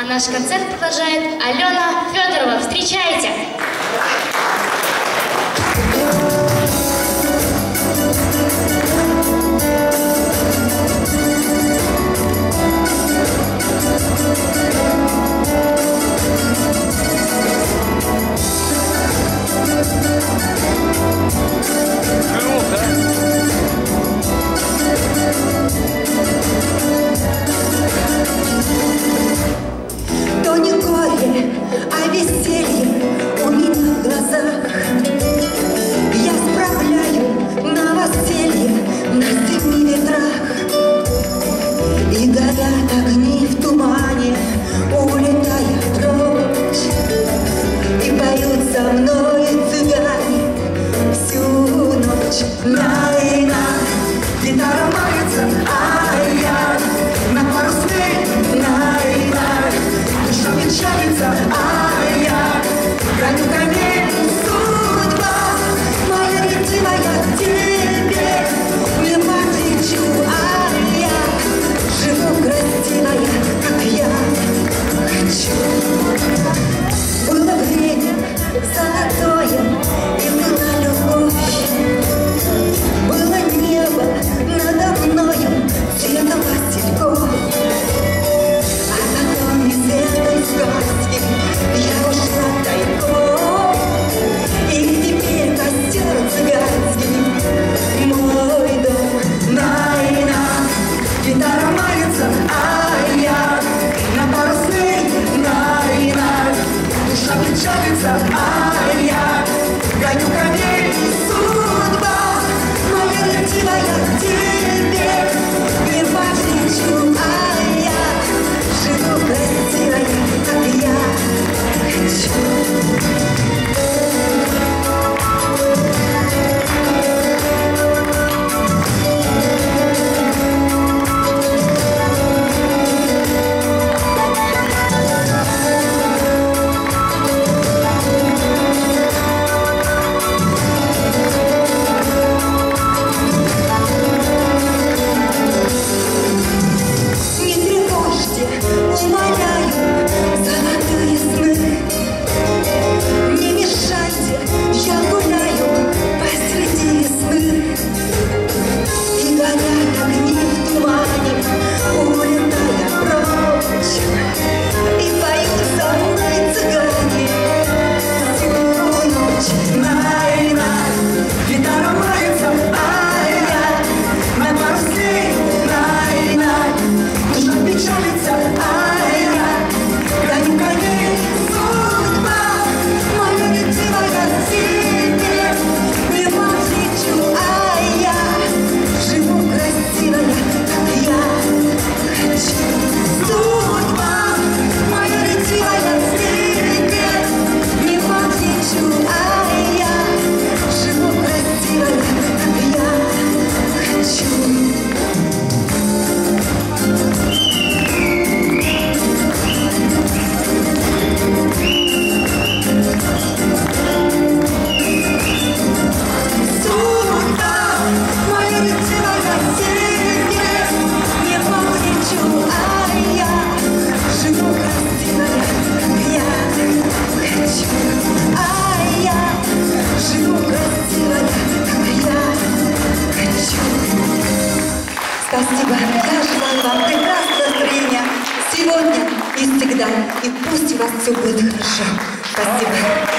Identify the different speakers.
Speaker 1: А наш концерт продолжает Алена Федорова. Встречайте!
Speaker 2: То не горе, а веселье у меня в глазах. Я справляю новоселье на 7 ветрах. И горят огни в тумане, улетая прочь. И поют со мной цыгане всю ночь. На-и-на, гитара мается, ай-яй, на парусной, на-и-на, душа мечтается, ай-яй, гоню коней, судьба моя ретивая тебе, не подлечу, ай-яй, живу красивая, как я хочу. Было время золотое, и была любовь. Было небо надо мною цветом васильков. А потом из этой сказки я ушла тайком. И теперь костер цыганский мой дом. На-и-на, гитара мается, ай-я, на парусной, на-и-на, душа печалится, ай-я, гоню коней, судьба моя ретивая тебе, не подлечу, ай-я, живу красивая, как я хочу. Спасибо. Я желаю вам прекрасного настроения сегодня и всегда. И пусть у вас все будет хорошо. Спасибо.